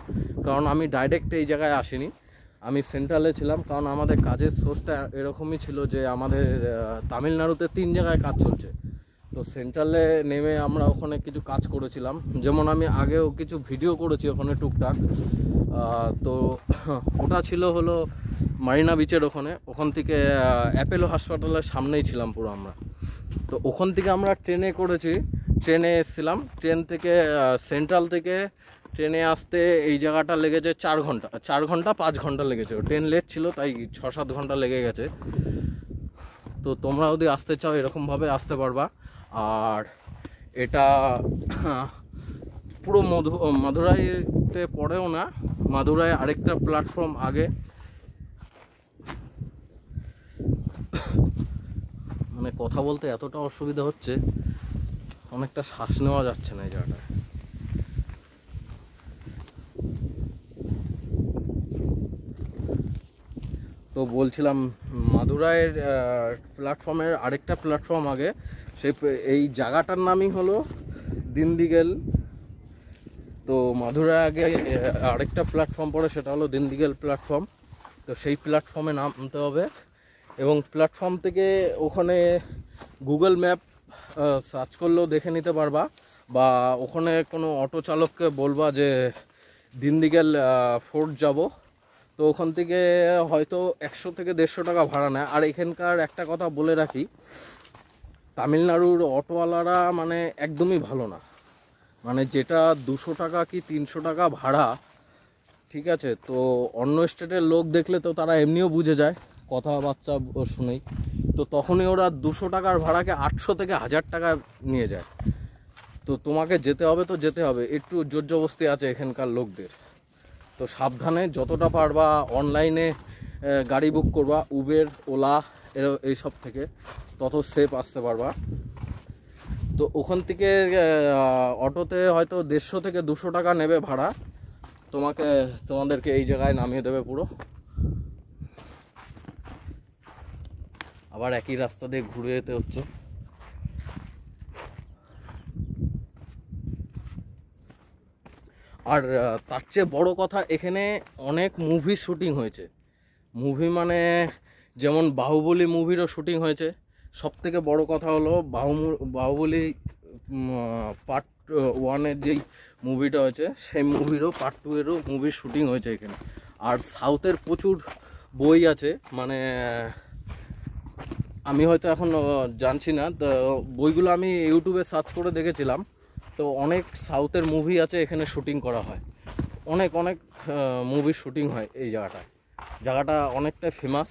কারণ আমি ডাইরেক্ট এই জায়গায় আসিনি, আমি সেন্ট্রালে ছিলাম। কারণ আমাদের কাজের সোর্সটা এরকমই ছিল যে আমাদের তামিলনাড়ুতে 3 জায়গায় কাজ চলছে। তো সেন্ট্রালে নেমে আমরা ওখানে কিছু কাজ করেছিলাম, যেমন আমি আগেও কিছু ভিডিও করেছি ওখানে টুকটাক। তো ওটা ছিল হলো মারিনা বিচের ওখান থেকে অ্যাপেলো হাসপাতালের সামনেই ছিলাম পুরো আমরা। তো ওখান থেকে আমরা ট্রেনে করেছি, ট্রেনে এসেছিলাম। ট্রেন থেকে সেন্ট্রাল থেকে ট্রেনে আসতে এই জায়গাটা লেগেছে 4 ঘন্টা, 4 ঘন্টা 5 ঘন্টা লেগেছে। ট্রেন লেট ছিল, তাই 6-7 ঘন্টা লেগে গেছে। তো তোমরা যদি আসতে চাও এরকমভাবে আসতে পারবা। আর এটা পুরো মাদুরাইতে পড়েও না, মাদুরাই আরেকটা প্ল্যাটফর্ম আগে। মানে কথা বলতে এতটা অসুবিধা হচ্ছে, অনেকটা শ্বাস নেওয়া যাচ্ছে না এই জায়গাটায়। তো বলছিলাম, মাদুরাইয়ের প্ল্যাটফর্মের আরেকটা প্ল্যাটফর্ম আগে, এই জায়গাটার নামই হলো দিনদিগেল। তো মাদুরাই আগে আরেকটা প্ল্যাটফর্ম পড়ে, সেটা হলো দিনদিগেল প্ল্যাটফর্ম। তো সেই প্ল্যাটফর্মে নামতে হবে, এবং প্ল্যাটফর্ম থেকে ওখানে গুগল ম্যাপ সার্চ করলেও দেখে নিতে পারবা, বা ওখানে কোনো অটো চালককে বলবা যে দিনদিগেল ফোর্ট যাব। তো ওখান থেকে হয়তো 100 থেকে 150 টাকা ভাড়া নেয়। আর এখানকার একটা কথা বলে রাখি, তামিলনাড়ুর অটোওয়ালারা মানে একদমই ভালো না। মানে যেটা 200 টাকা কি 300 টাকা ভাড়া, ঠিক আছে, তো অন্য স্টেটের লোক দেখলে তো তারা এমনিও বুঝে যায় কথাবার্তা শুনেই। তো তখনই ওরা 200 টাকার ভাড়াকে 800 থেকে 1000 টাকা নিয়ে যায়। তো তোমাকে যেতে হবে তো যেতে হবে, একটু জোর জবস্তি আছে এখানকার লোকদের। তো সাবধানে যতটা পারবা অনলাইনে গাড়ি বুক করবা, উবের ওলা এইসব থেকে, তত সেফ আসতে পারবা। তো ওখান থেকে অটোতে হয়তো 150 থেকে 200 টাকা নেবে ভাড়া, তোমাদেরকে এই জায়গায় নামিয়ে দেবে পুরো। আবার একই রাস্তা দিয়ে ঘুরে যেতে হচ্ছে। আর তার চেয়ে বড় কথা, এখানে অনেক মুভি শুটিং হয়েছে। মুভি মানে যেমন বাহুবলী মুভিরও শুটিং হয়েছে। সব থেকে বড় কথা হলো বাহুবলী পার্ট 1-এর যেই মুভিটা হয়েছে, সেই মুভিরও পার্ট 2-এরও মুভির শুটিং হয়েছে এখানে। আর সাউথের প্রচুর বই আছে, মানে আমি হয়তো এখন জানছি না, তো বইগুলো আমি ইউটিউবে সার্চ করে দেখেছিলাম। তো অনেক সাউথের মুভি আছে এখানে শুটিং করা হয়, অনেক অনেক মুভির শুটিং হয় এই জায়গাটায়। জায়গাটা অনেকটাই ফেমাস।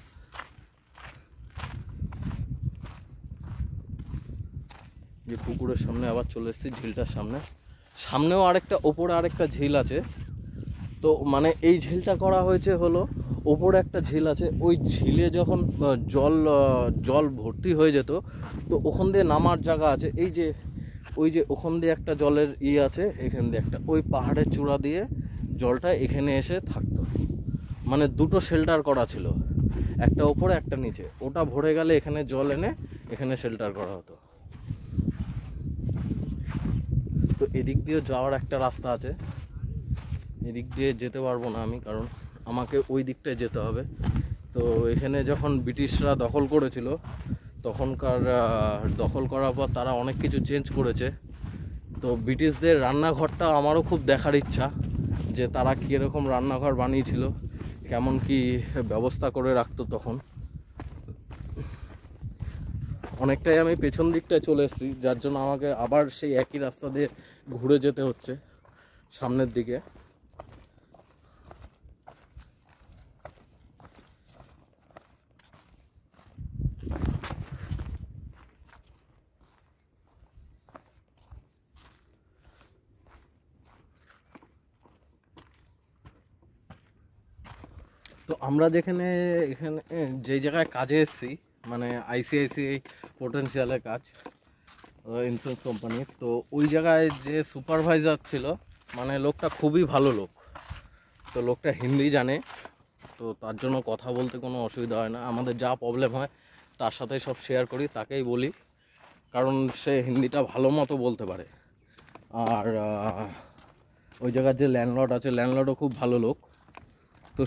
যে পুকুরের সামনে আবার চলে এসেছি, ঝিলটার সামনেও আরেকটা, ওপরে আরেকটা ঝিল আছে। তো মানে এই ঝিলটা করা হয়েছে হলো, ওপরে একটা ঝিল আছে, ওই ঝিলে যখন জল ভর্তি হয়ে যেত, তো ওখান দিয়ে নামার জায়গা আছে। এই যে ওই যে ওখান দিয়ে একটা জলের আছে, এখান দিয়ে একটা, ওই পাহাড়ের চূড়া দিয়ে জলটা এখানে এসে থাকতো। মানে দুটো শেল্টার করা ছিল, একটা ওপরে একটা নিচে। ওটা ভরে গেলে এখানে জল এনে এখানে শেল্টার করা হতো। তো এদিক দিয়ে যাওয়ার একটা রাস্তা আছে, এদিক দিয়ে যেতে পারবো না আমি, কারণ আমাকে ওই দিকটায় যেতে হবে। তো এখানে যখন ব্রিটিশরা দখল করেছিল, তখনকার দখল করার পর তারা অনেক কিছু চেঞ্জ করেছে। তো ব্রিটিশদের রান্নাঘরটা আমারও খুব দেখার ইচ্ছা, যে তারা কীরকম রান্নাঘর বানিয়েছিল, কেমন কি ব্যবস্থা করে রাখতো তখন। অনেকটাই আমি পেছন দিকটায় চলে এসেছি, যার জন্য আমাকে আবার সেই একই রাস্তা দিয়ে ঘুরে যেতে হচ্ছে সামনের দিকে। তো আমরা এখানে যে জায়গায় কাজে এসেছি, মানে আইসিআইসিআই পোটেনশিয়ালের কাজ, ইন্স্যুরেন্স কোম্পানির। তো ওই জায়গায় যে সুপারভাইজার ছিল, মানে লোকটা খুবই ভালো লোক। তো লোকটা হিন্দি জানে, তো তার জন্য কথা বলতে কোনো অসুবিধা হয় না। আমাদের যা প্রবলেম হয় তার সাথে সব শেয়ার করি, তাকেই বলি, কারণ সে হিন্দিটা ভালো মতো বলতে পারে। আর ওই জায়গার যে ল্যান্ডলর্ড আছে, ল্যান্ডলর্ডও খুব ভালো লোক। তো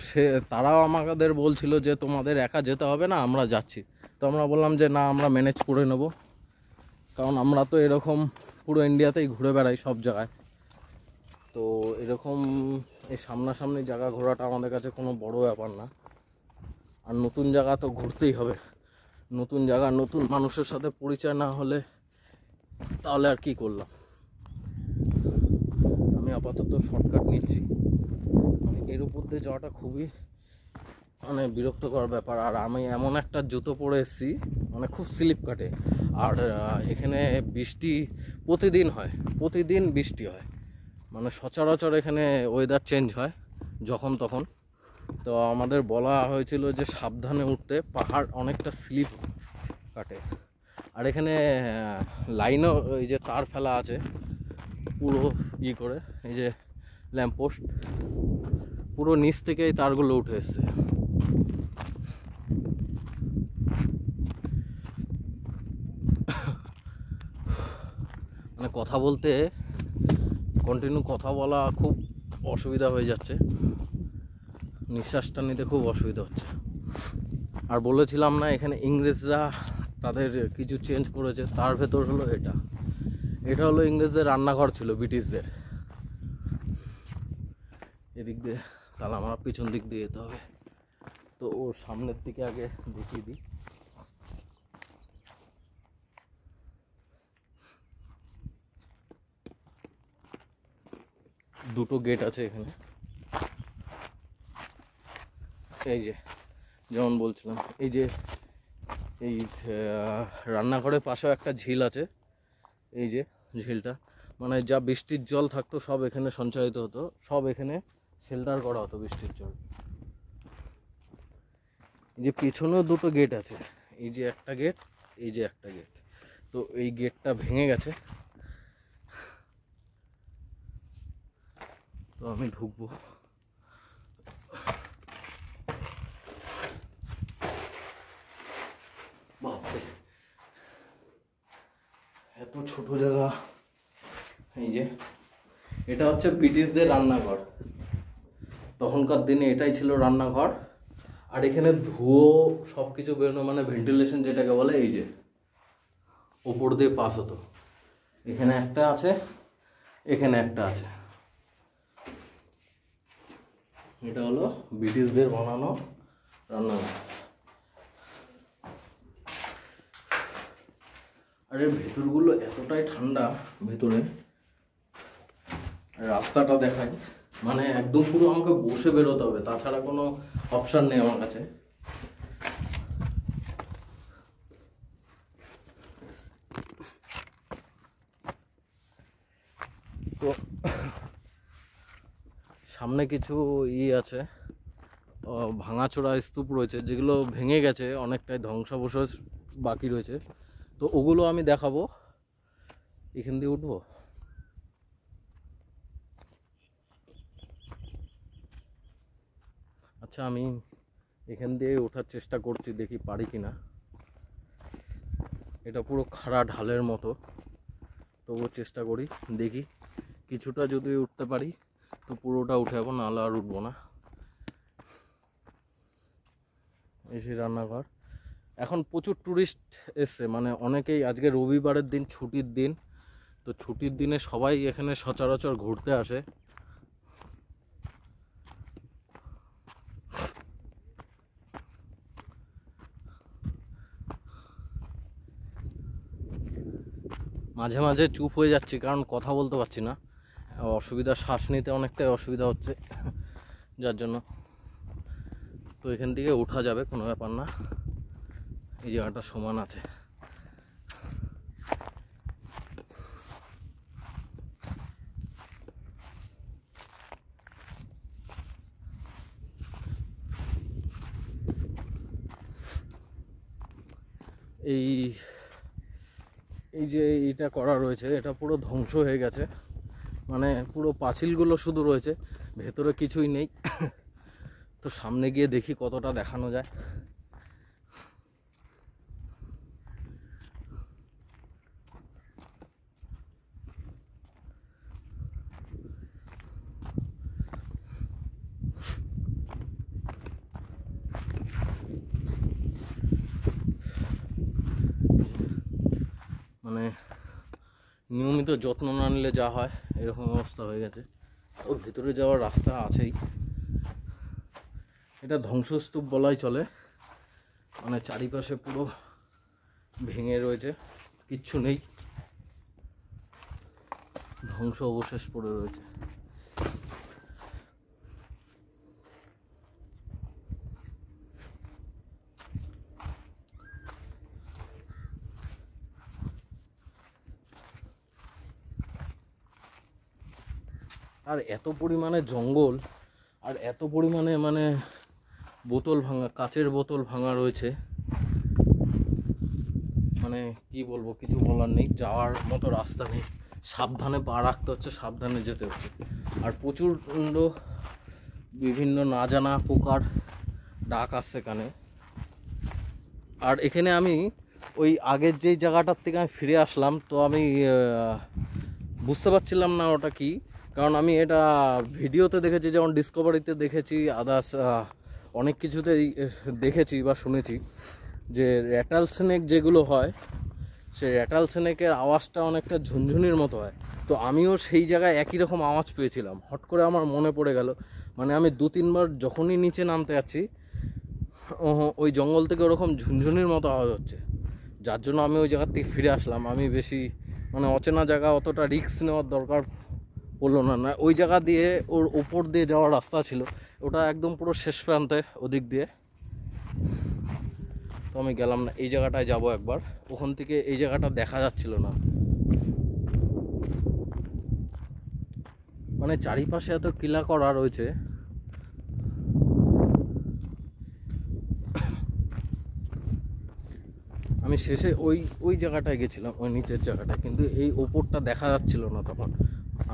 তারাও আমাদের বলছিল যে তোমাদের একা যেতে হবে না, আমরা যাচ্ছি। তো আমরা বললাম যে না, আমরা ম্যানেজ করে নেব, কারণ আমরা তো এরকম পুরো ইন্ডিয়াতেই ঘুরে বেড়াই সব জায়গায়। তো এরকম এই সামনাসামনি জায়গা ঘোরাটা আমাদের কাছে কোনো বড় ব্যাপার না। আর নতুন জায়গা তো ঘুরতেই হবে, নতুন জায়গা নতুন মানুষের সাথে পরিচয় না হলে তাহলে আর কি করলাম। আমি আপাতত শর্টকাট নিচ্ছি, মানে এর উপর দিয়ে যাওয়াটা খুবই মানে বিরক্তকর ব্যাপার। আর আমি এমন একটা জুতো পরে এসেছি, মানে খুব স্লিপ কাটে। আর এখানে বৃষ্টি প্রতিদিন হয়, প্রতিদিন বৃষ্টি হয়, মানে সচরাচর এখানে ওয়েদার চেঞ্জ হয় যখন তখন। তো আমাদের বলা হয়েছিল যে সাবধানে উঠতে, পাহাড় অনেকটা স্লিপ কাটে। আর এখানে লাইনও, এই যে তার ফেলা আছে পুরো করে, এই যে ল্যাম্পপোস্ট, পুরো নিচ থেকে এই তারগুলো উঠে এসছে। মানে কথা বলতে, কন্টিনিউ কথা বলা খুব অসুবিধা হয়ে যাচ্ছে, নিঃশ্বাসটা নিতে খুব অসুবিধা হচ্ছে। আর বলেছিলাম না, এখানে ইংরেজরা তাদের কিছু চেঞ্জ করেছে, তার ভেতর হলো এটা হলো ইংরেজদের রান্নাঘর ছিল, ব্রিটিশদের। এদিক দিয়ে, তাহলে আমার পিছন দিক দিয়ে যেতে হবে। তো ওর সামনের দিকে আগে দেখিয়ে দিই। দুটো গেট আছে এখানে, এই যে যেমন বলছিলাম, এই যে এই রান্নাঘরের পাশেও একটা ঝিল আছে। এই যে ঝিলটা, মানে যা বৃষ্টির জল থাকতো সব এখানে সঞ্চারিত হতো, সব এখানে শেল্টার করা হতো বৃষ্টির জল। এই যে পেছনেও দুটো গেট আছে, এই যে একটা গেট, এই যে একটা গেট। তো এই গেটটা ভেঙে গেছে, তো আমি ঢুকবো। বাপরে, এত ছোট জায়গা। এই যে এটা হচ্ছে ব্রিটিশদের রান্নাঘর, তখনকার দিনে এটাই ছিল রান্নাঘর। আর এখানে ধুয়ো সব কিছু বেরোনো, মানে ভেন্টিলেশন যেটাকে বলে, এই যে ওপর দিয়ে পাস হতো। এখানে একটা আছে, এখানে একটা আছে। এটা হলো ব্রিটিশদের বানানো রান্নাঘর। আর এর ভেতরগুলো এতটাই ঠান্ডা, ভেতরে রাস্তাটা দেখায়, মানে একদম পুরো আমাকে বসে বেরোতে হবে, তাছাড়া কোনো অপশান নেই আমার কাছে। তো সামনে কিছু আছে, ভাঙাচোরা স্তূপ রয়েছে, যেগুলো ভেঙে গেছে, অনেকটাই ধ্বংসাবশেষ বাকি রয়েছে। তো ওগুলো আমি দেখাবো। এখান দিয়ে উঠবো। আচ্ছা, আমি এখান দিয়ে ওঠার চেষ্টা করছি, দেখি পারি কিনা। এটা পুরো খাড়া ঢালের মতো, তবুও চেষ্টা করি, দেখি কিছুটা যদি উঠতে পারি তো পুরোটা উঠে যাবো, নাহলে আর উঠবো না। এসে রান্নাঘর, এখন প্রচুর টুরিস্ট এসছে, মানে অনেকেই, আজকে রবিবারের দিন, ছুটির দিন, তো ছুটির দিনে সবাই এখানে সচরাচর ঘুরতে আসে। মাঝে মাঝে চুপ হয়ে যাচ্ছি, কারণ কথা বলতে পারছি না, অসুবিধা, শ্বাস নিতে অনেকটাই অসুবিধা হচ্ছে, যার জন্য। তো এখান থেকে ওঠা যাবে, কোনো ব্যাপার না, এই জায়গাটা সমান আছে। এই যে এইটা করা রয়েছে, এটা পুরো ধ্বংস হয়ে গেছে, মানে পুরো পাঁচিলগুলো শুধু রয়েছে, ভেতরে কিছুই নেই। তো সামনে গিয়ে দেখি কতটা দেখানো যায়। মানে নিয়মিত যত্ন না নিলে যা হয়, এরকম অবস্থা হয়ে গেছে। ও ভেতরে যাওয়ার রাস্তা আছেই, এটা ধ্বংসস্তূপ বলাই চলে, মানে চারিপাশে পুরো ভেঙে রয়েছে, কিচ্ছু নেই, ধ্বংস অবশেষ পড়ে রয়েছে। আর এত পরিমাণে জঙ্গল, আর এত পরিমাণে মানে বোতল ভাঙা, কাচের বোতল ভাঙা রয়েছে, মানে কি বলবো, কিছু বলার নেই, যাওয়ার মতো রাস্তা নেই, সাবধানে পা রাখতে হচ্ছে, সাবধানে যেতে হচ্ছে। আর প্রচণ্ড বিভিন্ন না জানা পোকার ডাক আসছে কানে। আর এখানে আমি ওই আগের যেই জায়গাটার থেকে আমি ফিরে আসলাম, তো আমি বুঝতে পারছিলাম না ওটা কি, কারণ আমি এটা ভিডিওতে দেখেছি, যেমন ডিসকভারিতে দেখেছি, আদার্স অনেক কিছুতেই দেখেছি বা শুনেছি, যে র্যাটাল স্নেক যেগুলো হয়, সেই র্যাটাল স্নেকের আওয়াজটা অনেকটা ঝুনঝুনির মতো হয়। তো আমিও সেই জায়গায় একই রকম আওয়াজ পেয়েছিলাম, হট করে আমার মনে পড়ে গেল, মানে আমি 2-3 বার যখনই নিচে নামতে যাচ্ছি, ওই জঙ্গল থেকে ওরকম ঝুনঝুনির মতো আওয়াজ হচ্ছে, যার জন্য আমি ওই জায়গার থেকে ফিরে আসলাম। আমি বেশি, মানে অচেনা জায়গা, অতটা রিস্ক নেওয়ার দরকার পড়লো না। না, ওই জায়গা দিয়ে ওর ওপর দিয়ে যাওয়ার রাস্তা ছিল, ওটা একদম পুরো শেষ প্রান্তে ওদিক দিয়ে, তো আমি গেলাম না। এই জায়গাটায় যাব একবার, ওখান থেকে এই জায়গাটা দেখা যাচ্ছিল না, মানে চারিপাশে এত কিলা করা রয়েছে। আমি শেষে ওই জায়গাটায় গেছিলাম, ওই নিচের জায়গাটা, কিন্তু এই ওপরটা দেখা যাচ্ছিল না তখন,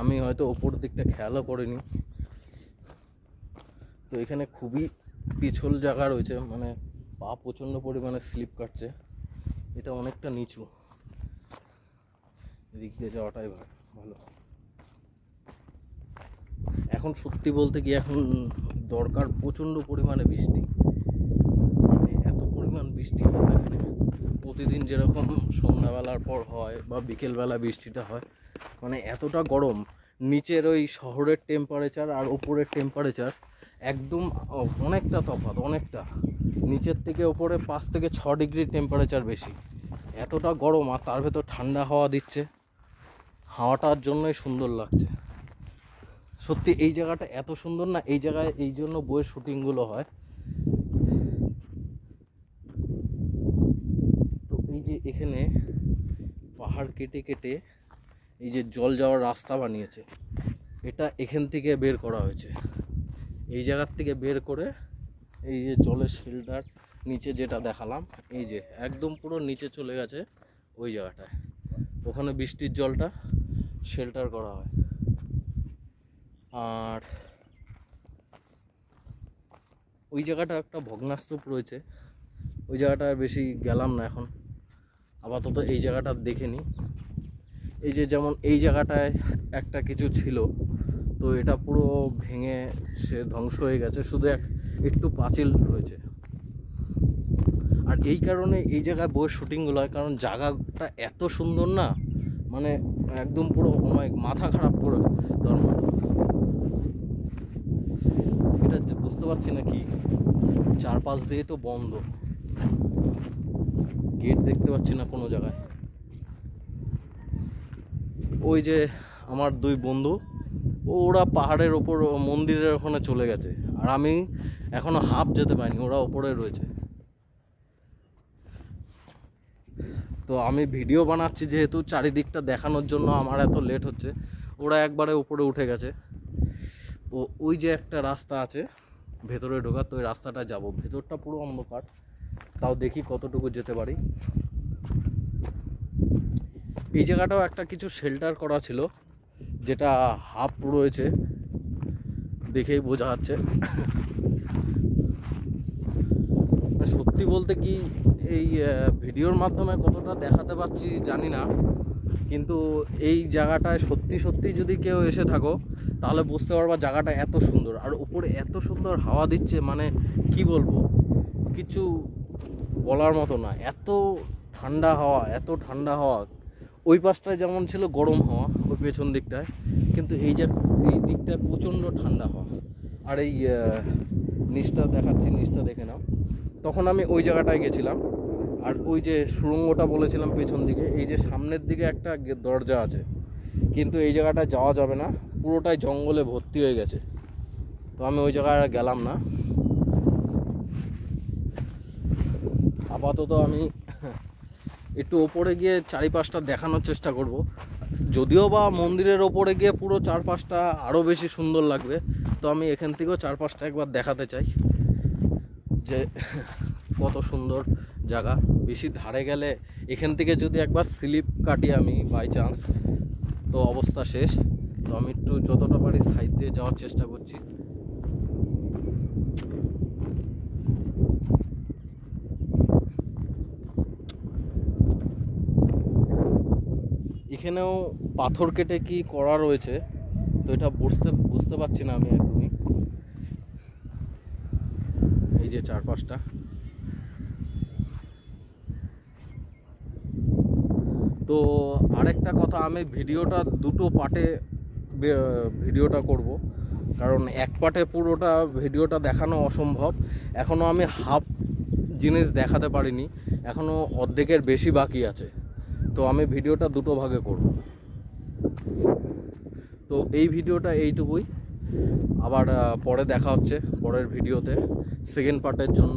আমি হয়তো ওপর দিকটা খেয়ালও করিনি। তো এখানে খুবই পিছল জায়গা রয়েছে, মানে পা প্রচণ্ড পরিমাণে স্লিপ কাটছে, এটা অনেকটা নিচু, এদিক দিয়ে যাওয়াটাই ভালো। এখন সত্যি বলতে কি, এখন দরকার প্রচণ্ড পরিমাণে বৃষ্টি, মানে এত পরিমাণ বৃষ্টি হবে এখানে প্রতিদিন, যেরকম সন্ধ্যাবেলার পর হয় বা বিকেলবেলা বৃষ্টিটা হয়, মানে এতটা গরম, নিচের ওই শহরের টেম্পারেচার আর ওপরের টেম্পারেচার একদম অনেকটা তফাৎ, অনেকটা, নিচের থেকে ওপরে 5 থেকে 6 ডিগ্রি টেম্পারেচার বেশি। এতটা গরম আর তার ভেতর ঠান্ডা হাওয়া দিচ্ছে, হাওয়াটার জন্যই সুন্দর লাগছে সত্যি। এই জায়গাটা এত সুন্দর না, এই জায়গায় এই জন্য বইয়ের শুটিংগুলো হয়। তো এই যে এখানে পাহাড় কেটে কেটে এই যে জল যাওয়ার রাস্তা বানিয়েছে, এটা এখান থেকে বের করা হয়েছে। এই জায়গার থেকে বের করে এই যে জলের শেল্টার নিচে যেটা দেখালাম, এই যে একদম পুরো নিচে চলে গেছে ওই জায়গাটায়, ওখানে বৃষ্টির জলটা শেল্টার করা হয়। আর ওই জায়গাটা একটা ভগ্নাস্তূপ রয়েছে, ওই জায়গাটায় বেশি গেলাম না এখন, আপাতত এই জায়গাটা দেখে নিই। এই যে যেমন এই জায়গাটায় একটা কিছু ছিল, তো এটা পুরো ভেঙে সে ধ্বংস হয়ে গেছে, শুধু একটু পাঁচিল রয়েছে। আর এই কারণে এই জায়গায় বইয়ের শুটিংগুলো হয়, কারণ জায়গাটা এত সুন্দর না, মানে একদম পুরো মাথা খারাপ করে দেওয়ার মতো। এটা বুঝতে পারছি না কি, চারপাশ দিয়ে তো বন্ধ, গেট দেখতে পাচ্ছি না কোনো জায়গায়। ওই যে আমার দুই বন্ধু, ওরা পাহাড়ের ওপর মন্দিরের ওখানে চলে গেছে, আর আমি এখনো হাফ যেতে পারিনি, ওরা ওপরে রয়েছে। তো আমি ভিডিও বানাচ্ছি যেহেতু, চারিদিকটা দেখানোর জন্য আমার এত লেট হচ্ছে। ওরা একবারে উপরে উঠে গেছে। ও ওই যে একটা রাস্তা আছে ভেতরে ঢোকার, তো ওই রাস্তাটা যাব। ভেতরটা পুরো অন্ধকার, তাও দেখি কতটুকু যেতে পারি। এই জায়গাটাও একটা কিছু শেল্টার করা ছিল, যেটা হাফ রয়েছে, দেখেই বোঝা যাচ্ছে। সত্যি বলতে কি, এই ভিডিওর মাধ্যমে কতটা দেখাতে পারছি জানি না, কিন্তু এই জায়গাটায় সত্যি সত্যি যদি কেউ এসে থাকো তাহলে বুঝতে পারবা জায়গাটা এত সুন্দর। আর উপরে এত সুন্দর হাওয়া দিচ্ছে, মানে কি বলবো, কিছু বলার মতো না। এত ঠান্ডা হাওয়া, এত ঠান্ডা হাওয়া। ওই পাশটায় যেমন ছিল গরম হাওয়া ওই পেছন দিকটায়, কিন্তু এই দিকটায় প্রচণ্ড ঠান্ডা হাওয়া। আর এই নিচটা দেখাচ্ছি, নিচটা দেখে নাও। তখন আমি ওই জায়গাটায় গেছিলাম, আর ওই যে সুড়ঙ্গটা বলেছিলাম পেছন দিকে, এই যে সামনের দিকে একটা দরজা আছে, কিন্তু এই জায়গাটা যাওয়া যাবে না, পুরোটাই জঙ্গলে ভর্তি হয়ে গেছে। তো আমি ওই জায়গায় গেলাম না। আপাতত আমি একটু ওপরে গিয়ে চারিপাশটা দেখানোর চেষ্টা করব, যদিও বা মন্দিরের ওপরে গিয়ে পুরো চারপাশটা আরও বেশি সুন্দর লাগবে। তো আমি এখান থেকেও চারপাশটা একবার দেখাতে চাই যে কত সুন্দর জায়গা। বেশি ধারে গেলে এখান থেকে যদি একবার স্লিপ কাটি আমি বাই চান্স, তো অবস্থা শেষ। তো আমি একটু যতটা পারি সাইড দিয়ে যাওয়ার চেষ্টা করছি। এখানেও পাথর কেটে কি করা রয়েছে, তো এটা বুঝতে পারছি না আমি একদমই। এই যে চারপাশটা, তো আরেকটা কথা, আমি ভিডিওটা দুটো পার্টে ভিডিওটা করব, কারণ এক পার্টে পুরোটা ভিডিওটা দেখানো অসম্ভব। এখনও আমি হাফ জিনিস দেখাতে পারিনি, এখনও অর্ধেকের বেশি বাকি আছে। তো আমি ভিডিওটা দুটো ভাগে করব। তো এই ভিডিওটা এইটুকুই, আবার পরে দেখা হচ্ছে পরের ভিডিওতে সেকেন্ড পার্টের জন্য।